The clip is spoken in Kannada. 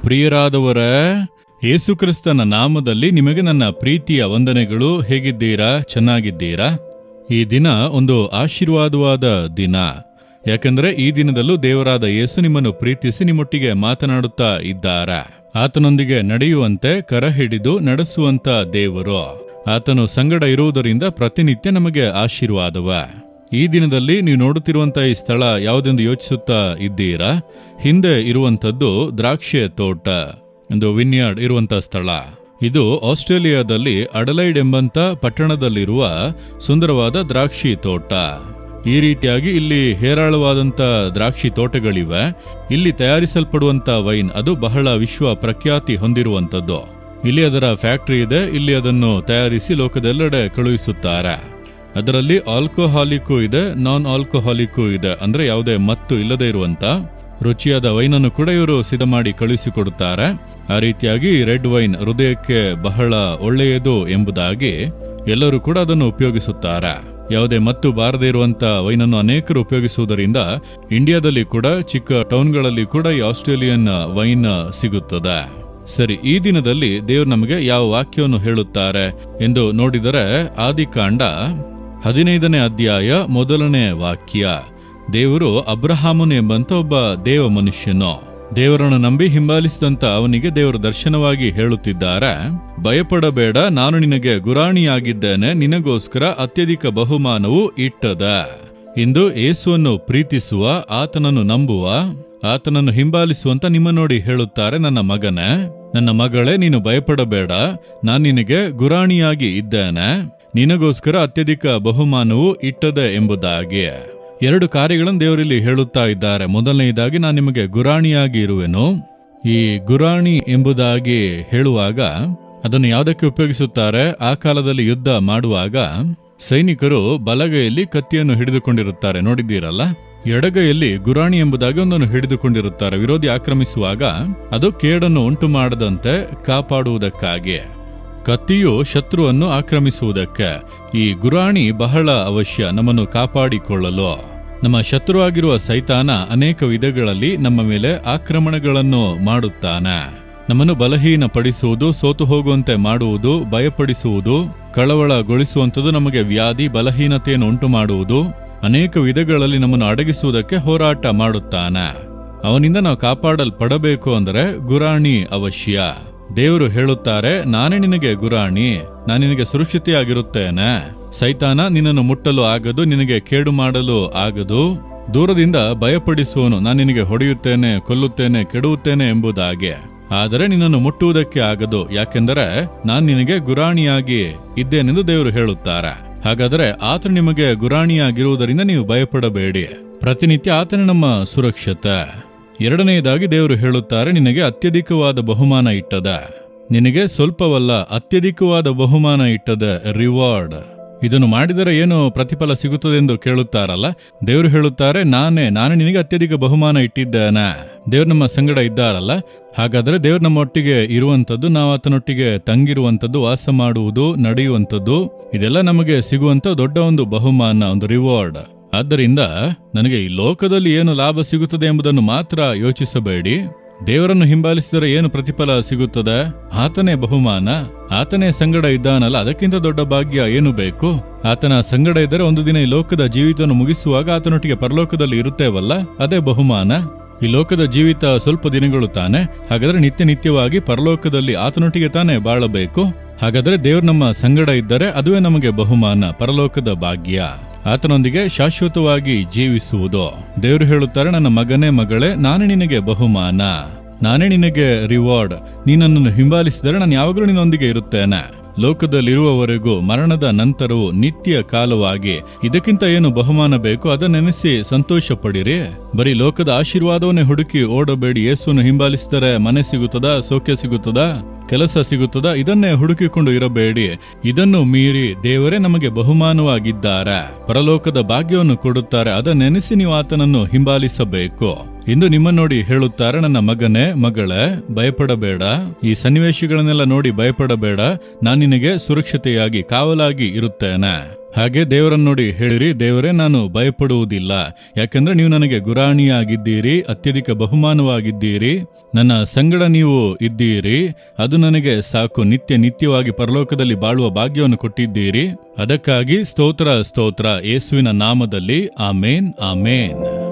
ಪ್ರಿಯರಾದವರ, ಯೇಸುಕ್ರಿಸ್ತನ ನಾಮದಲ್ಲಿ ನಿಮಗೆ ನನ್ನ ಪ್ರೀತಿಯ ವಂದನೆಗಳು. ಹೇಗಿದ್ದೀರಾ? ಚೆನ್ನಾಗಿದ್ದೀರಾ? ಈ ದಿನ ಒಂದು ಆಶೀರ್ವಾದವಾದ ದಿನ. ಯಾಕಂದ್ರೆ ಈ ದಿನದಲ್ಲೂ ದೇವರಾದ ಯೇಸು ನಿಮ್ಮನ್ನು ಪ್ರೀತಿಸಿ ನಿಮ್ಮೊಟ್ಟಿಗೆ ಮಾತನಾಡುತ್ತಾ ಇದ್ದಾರೆ. ಆತನೊಂದಿಗೆ ನಡೆಯುವಂತೆ ಕರ ಹಿಡಿದು ನಡೆಸುವಂತ ದೇವರು. ಆತನು ಸಂಗಡ ಇರುವುದರಿಂದ ಪ್ರತಿನಿತ್ಯ ನಮಗೆ ಆಶೀರ್ವಾದವ. ಈ ದಿನದಲ್ಲಿ ನೀವು ನೋಡುತ್ತಿರುವಂತಹ ಈ ಸ್ಥಳ ಯಾವುದೆಂದು ಯೋಚಿಸುತ್ತಾ ಇದ್ದೀರಾ? ಹಿಂದೆ ಇರುವಂತದ್ದು ದ್ರಾಕ್ಷಿಯ ತೋಟ, ಒಂದು ವಿನ್ಯಾರ್ಡ್ ಇರುವಂತಹ ಸ್ಥಳ. ಇದು ಆಸ್ಟ್ರೇಲಿಯಾದಲ್ಲಿ ಅಡಲೈಡ್ ಎಂಬಂತ ಪಟ್ಟಣದಲ್ಲಿರುವ ಸುಂದರವಾದ ದ್ರಾಕ್ಷಿ ತೋಟ. ಈ ರೀತಿಯಾಗಿ ಇಲ್ಲಿ ಹೇರಾಳವಾದಂಥ ದ್ರಾಕ್ಷಿ ತೋಟಗಳಿವೆ. ಇಲ್ಲಿ ತಯಾರಿಸಲ್ಪಡುವಂತ ವೈನ್ ಅದು ಬಹಳ ವಿಶ್ವ ಪ್ರಖ್ಯಾತಿ ಹೊಂದಿರುವಂಥದ್ದು. ಇಲ್ಲಿ ಅದರ ಫ್ಯಾಕ್ಟರಿ ಇದೆ. ಇಲ್ಲಿ ಅದನ್ನು ತಯಾರಿಸಿ ಲೋಕದೆಲ್ಲೆಡೆ ಕಳುಹಿಸುತ್ತಾರೆ. ಅದರಲ್ಲಿ ಆಲ್ಕೋಹಾಲಿಕ್ಕೂ ಇದೆ, ನಾನ್ ಆಲ್ಕೋಹಾಲಿಕ್ಕೂ ಇದೆ. ಅಂದ್ರೆ ಯಾವುದೇ ಮತ್ತು ಇಲ್ಲದೆ ಇರುವಂತ ರುಚಿಯಾದ ವೈನನ್ನು ಕೂಡ ಇವರು ಸಿದ್ಧ ಮಾಡಿ ಕಳುಹಿಸಿಕೊಡುತ್ತಾರೆ. ಆ ರೀತಿಯಾಗಿ ರೆಡ್ ವೈನ್ ಹೃದಯಕ್ಕೆ ಬಹಳ ಒಳ್ಳೆಯದು ಎಂಬುದಾಗಿ ಎಲ್ಲರೂ ಕೂಡ ಅದನ್ನು ಉಪಯೋಗಿಸುತ್ತಾರೆ. ಯಾವುದೇ ಮತ್ತು ಬಾರದೇ ಇರುವಂತ ವೈನನ್ನು ಅನೇಕರು ಉಪಯೋಗಿಸುವುದರಿಂದ ಇಂಡಿಯಾದಲ್ಲಿ ಕೂಡ ಚಿಕ್ಕ ಟೌನ್ಗಳಲ್ಲಿ ಕೂಡ ಈ ಆಸ್ಟ್ರೇಲಿಯನ್ ವೈನ್ ಸಿಗುತ್ತದೆ. ಸರಿ, ಈ ದಿನದಲ್ಲಿ ದೇವರು ನಮಗೆ ಯಾವ ವಾಕ್ಯವನ್ನು ಹೇಳುತ್ತಾರೆ ಎಂದು ನೋಡಿದರೆ ಆದಿಕಾಂಡ 15ನೇ ಅಧ್ಯಾಯ 1ನೇ ವಾಕ್ಯ. ದೇವರು ಅಬ್ರಹಾಮನು ಎಂಬಂತ ಒಬ್ಬ ದೇವ ಮನುಷ್ಯನು. ದೇವರನ್ನು ನಂಬಿ ಹಿಂಬಾಲಿಸಿದಂತ ಅವನಿಗೆ ದೇವರು ದರ್ಶನವಾಗಿ ಹೇಳುತ್ತಿದ್ದಾರೆ, ಭಯಪಡಬೇಡ, ನಾನು ನಿನಗೆ ಗುರಾಣಿಯಾಗಿದ್ದೇನೆ, ನಿನಗೋಸ್ಕರ ಅತ್ಯಧಿಕ ಬಹುಮಾನವು ಇಟ್ಟದ. ಇಂದು ಯೇಸುವನ್ನು ಪ್ರೀತಿಸುವ, ಆತನನ್ನು ನಂಬುವ, ಆತನನ್ನು ಹಿಂಬಾಲಿಸುವಂತ ನಿಮ್ಮ ನೋಡಿ ಹೇಳುತ್ತಾರೆ, ನನ್ನ ಮಗನೇ, ನನ್ನ ಮಗಳೇ, ನೀನು ಭಯಪಡಬೇಡ, ನಾನು ನಿನಗೆ ಗುರಾಣಿಯಾಗಿ ಇದ್ದೇನೆ, ನಿನಗೋಸ್ಕರ ಅತ್ಯಧಿಕ ಬಹುಮಾನವು ಇಟ್ಟದೆ ಎಂಬುದಾಗಿ. 2 ಕಾರ್ಯಗಳನ್ನು ದೇವರಲ್ಲಿ ಹೇಳುತ್ತಾ ಇದ್ದಾರೆ. ಮೊದಲನೆಯದಾಗಿ, ನಾನು ನಿಮಗೆ ಗುರಾಣಿಯಾಗಿ ಇರುವೆನು. ಈ ಗುರಾಣಿ ಎಂಬುದಾಗಿ ಹೇಳುವಾಗ ಅದನ್ನು ಯಾವುದಕ್ಕೆ ಉಪಯೋಗಿಸುತ್ತಾರೆ? ಆ ಕಾಲದಲ್ಲಿ ಯುದ್ಧ ಮಾಡುವಾಗ ಸೈನಿಕರು ಬಲಗೈಯಲ್ಲಿ ಕತ್ತಿಯನ್ನು ಹಿಡಿದುಕೊಂಡಿರುತ್ತಾರೆ, ನೋಡಿದ್ದೀರಲ್ಲ. ಎಡಗೈಯಲ್ಲಿ ಗುರಾಣಿ ಎಂಬುದಾಗಿ ಒಂದನ್ನು ಹಿಡಿದುಕೊಂಡಿರುತ್ತಾರೆ. ವಿರೋಧಿ ಆಕ್ರಮಿಸುವಾಗ ಅದು ಕೇಡನ್ನು ಉಂಟು ಮಾಡದಂತೆ ಕಾಪಾಡುವುದಕ್ಕಾಗಿ. ಕತ್ತಿಯು ಶತ್ರುವನ್ನು ಆಕ್ರಮಿಸುವುದಕ್ಕೆ. ಈ ಗುರಾಣಿ ಬಹಳ ಅವಶ್ಯ ನಮ್ಮನ್ನು ಕಾಪಾಡಿಕೊಳ್ಳಲು. ನಮ್ಮ ಶತ್ರುವಾಗಿರುವ ಸೈತಾನ ಅನೇಕ ವಿಧಗಳಲ್ಲಿ ನಮ್ಮ ಮೇಲೆ ಆಕ್ರಮಣಗಳನ್ನು ಮಾಡುತ್ತಾನೆ. ನಮ್ಮನ್ನು ಬಲಹೀನಪಡಿಸುವುದು, ಸೋತು ಹೋಗುವಂತೆ ಮಾಡುವುದು, ಭಯಪಡಿಸುವುದು, ಕಳವಳಗೊಳಿಸುವಂಥದ್ದು, ನಮಗೆ ವ್ಯಾಧಿ ಬಲಹೀನತೆಯನ್ನು ಉಂಟು ಮಾಡುವುದು, ಅನೇಕ ವಿಧಗಳಲ್ಲಿ ನಮ್ಮನ್ನು ಅಡಗಿಸುವುದಕ್ಕೆ ಹೋರಾಟ ಮಾಡುತ್ತಾನೆ. ಅವನಿಂದ ನಾವು ಕಾಪಾಡಲ್ಪಡಬೇಕು ಅಂದರೆ ಗುರಾಣಿ ಅವಶ್ಯ. ದೇವರು ಹೇಳುತ್ತಾರೆ, ನಾನೇ ನಿನಗೆ ಗುರಾಣಿ, ನಾನು ನಿನಗೆ ಸುರಕ್ಷತೆಯಾಗಿರುತ್ತೇನೆ. ಸೈತಾನ ನಿನ್ನನ್ನು ಮುಟ್ಟಲು ಆಗದು, ನಿನಗೆ ಕೇಡು ಮಾಡಲು ಆಗದು. ದೂರದಿಂದ ಭಯಪಡಿಸುವನು, ನಾನು ನಿನಗೆ ಹೊಡೆಯುತ್ತೇನೆ, ಕೊಲ್ಲುತ್ತೇನೆ, ಕೆಡುತ್ತೇನೆ ಎಂಬುದಾಗಿ. ಆದರೆ ನಿನ್ನನ್ನು ಮುಟ್ಟುವುದಕ್ಕೆ ಆಗದು, ಯಾಕೆಂದರೆ ನಾನು ನಿನಗೆ ಗುರಾಣಿಯಾಗಿ ಇದ್ದೇನೆಂದು ದೇವರು ಹೇಳುತ್ತಾರೆ. ಹಾಗಾದರೆ ಆತನು ನಿಮಗೆ ಗುರಾಣಿಯಾಗಿರುವುದರಿಂದ ನೀವು ಭಯಪಡಬೇಡಿ. ಪ್ರತಿನಿತ್ಯ ಆತನೇ ನಮ್ಮ ಸುರಕ್ಷತೆ. 2ನೇದಾಗಿ ದೇವರು ಹೇಳುತ್ತಾರೆ, ನಿನಗೆ ಅತ್ಯಧಿಕವಾದ ಬಹುಮಾನ ಇಟ್ಟದ. ನಿನಗೆ ಸ್ವಲ್ಪವಲ್ಲ, ಅತ್ಯಧಿಕವಾದ ಬಹುಮಾನ ಇಟ್ಟದ, ರಿವಾರ್ಡ್. ಇದನ್ನು ಮಾಡಿದರೆ ಏನು ಪ್ರತಿಫಲ ಸಿಗುತ್ತದೆ ಎಂದು ಕೇಳುತ್ತಾರಲ್ಲ, ದೇವರು ಹೇಳುತ್ತಾರೆ, ನಾನೇ ನಿನಗೆ ಅತ್ಯಧಿಕ ಬಹುಮಾನ ಇಟ್ಟಿದ್ದೇನೆ. ದೇವರು ನಮ್ಮ ಸಂಗಡ ಇದ್ದಾರಲ್ಲ. ಹಾಗಾದರೆ ದೇವರು ನಮ್ಮೊಟ್ಟಿಗೆ ಇರುವಂಥದ್ದು, ನಾವು ಆತನೊಟ್ಟಿಗೆ ತಂಗಿರುವಂಥದ್ದು, ವಾಸ ಮಾಡುವುದು, ನಡೆಯುವಂಥದ್ದು, ಇದೆಲ್ಲ ನಮಗೆ ಸಿಗುವಂಥ ದೊಡ್ಡ ಒಂದು ಬಹುಮಾನ, ಒಂದು ರಿವಾರ್ಡ್. ಆದ್ದರಿಂದ ನನಗೆ ಈ ಲೋಕದಲ್ಲಿ ಏನು ಲಾಭ ಸಿಗುತ್ತದೆ ಎಂಬುದನ್ನು ಮಾತ್ರ ಯೋಚಿಸಬೇಡಿ. ದೇವರನ್ನು ಹಿಂಬಾಲಿಸಿದರೆ ಏನು ಪ್ರತಿಫಲ ಸಿಗುತ್ತದೆ? ಆತನೇ ಬಹುಮಾನ. ಆತನೇ ಸಂಗಡ ಇದ್ದಾನಲ್ಲ, ಅದಕ್ಕಿಂತ ದೊಡ್ಡ ಭಾಗ್ಯ ಏನು ಬೇಕು? ಆತನ ಸಂಗಡ ಇದ್ದರೆ ಒಂದು ದಿನ ಈ ಲೋಕದ ಜೀವಿತವನ್ನು ಮುಗಿಸುವಾಗ ಆತನೊಟ್ಟಿಗೆ ಪರಲೋಕದಲ್ಲಿ ಇರುತ್ತೇವಲ್ಲ, ಅದೇ ಬಹುಮಾನ. ಈ ಲೋಕದ ಜೀವಿತ ಸ್ವಲ್ಪ ದಿನಗಳು ತಾನೆ. ಹಾಗಾದ್ರೆ ನಿತ್ಯವಾಗಿ ಪರಲೋಕದಲ್ಲಿ ಆತನೊಟ್ಟಿಗೆ ತಾನೇ ಬಾಳಬೇಕು. ಹಾಗಾದ್ರೆ ದೇವರು ನಮ್ಮ ಸಂಗಡ ಇದ್ದರೆ ಅದುವೇ ನಮಗೆ ಬಹುಮಾನ, ಪರಲೋಕದ ಭಾಗ್ಯ. ಆತನೊಂದಿಗೆ ಶಾಶ್ವತವಾಗಿ ಜೀವಿಸುವುದು. ದೇವರು ಹೇಳುತ್ತಾರೆ, ನನ್ನ ಮಗನೇ, ಮಗಳೇ, ನಾನೇ ನಿನಗೆ ಬಹುಮಾನ, ನಾನೇ ನಿನಗೆ ರಿವಾರ್ಡ್. ನೀನನ್ನು ಹಿಂಬಾಲಿಸಿದರೆ ನಾನು ಯಾವಾಗಲೂ ನಿನ್ನೊಂದಿಗೆ ಇರುತ್ತೇನೆ. ಲೋಕದಲ್ಲಿರುವವರೆಗೂ, ಮರಣದ ನಂತರವೂ ನಿತ್ಯ ಕಾಲವಾಗಿ. ಇದಕ್ಕಿಂತ ಏನು ಬಹುಮಾನ ಬೇಕು? ಅದನ್ನೆನೆಸಿ ಸಂತೋಷ ಪಡಿರಿ. ಬರೀ ಲೋಕದ ಆಶೀರ್ವಾದವನ್ನೇ ಹುಡುಕಿ ಓಡಬೇಡಿ. ಯೇಸುವನ್ನು ಹಿಂಬಾಲಿಸಿದರೆ ಮನೆ ಸಿಗುತ್ತದಾ, ಸೌಖ್ಯ ಸಿಗುತ್ತದಾ, ಕೆಲಸ ಸಿಗುತ್ತದಾ? ಇದನ್ನೇ ಹುಡುಕಿಕೊಂಡು ಇರಬೇಡಿ. ಇದನ್ನು ಮೀರಿ ದೇವರೇ ನಮಗೆ ಬಹುಮಾನವಾಗಿದ್ದಾರೆ, ಪರಲೋಕದ ಭಾಗ್ಯವನ್ನು ಕೊಡುತ್ತಾರೆ. ಅದನ್ನೆನೆಸಿ ನೀವು ಆತನನ್ನು ಹಿಂಬಾಲಿಸಬೇಕು. ಇಂದು ನಿಮ್ಮ ನೋಡಿ ಹೇಳುತ್ತಾರೆ, ನನ್ನ ಮಗನೇ, ಮಗಳೇ, ಭಯಪಡಬೇಡ. ಈ ಸನ್ನಿವೇಶಗಳನ್ನೆಲ್ಲ ನೋಡಿ ಭಯಪಡಬೇಡ. ನಾನು ನಿನಗೆ ಸುರಕ್ಷತೆಯಾಗಿ ಕಾವಲಾಗಿ ಇರುತ್ತೇನೆ. ಹಾಗೆ ದೇವರನ್ನು ನೋಡಿ ಹೇಳಿರಿ, ದೇವರೇ ನಾನು ಭಯಪಡುವುದಿಲ್ಲ, ಯಾಕಂದ್ರೆ ನೀವು ನನಗೆ ಗುರಾಣಿಯಾಗಿದ್ದೀರಿ, ಅತ್ಯಧಿಕ ಬಹುಮಾನವಾಗಿದ್ದೀರಿ, ನನ್ನ ಸಂಗಡ ನೀವು ಇದ್ದೀರಿ, ಅದು ನನಗೆ ಸಾಕು, ನಿತ್ಯವಾಗಿ ಪರಲೋಕದಲ್ಲಿ ಬಾಳುವ ಭಾಗ್ಯವನ್ನು ಕೊಟ್ಟಿದ್ದೀರಿ. ಅದಕ್ಕಾಗಿ ಸ್ತೋತ್ರ ಸ್ತೋತ್ರ, ಯೇಸುವಿನ ನಾಮದಲ್ಲಿ ಆಮೇನ್ ಆಮೇನ್.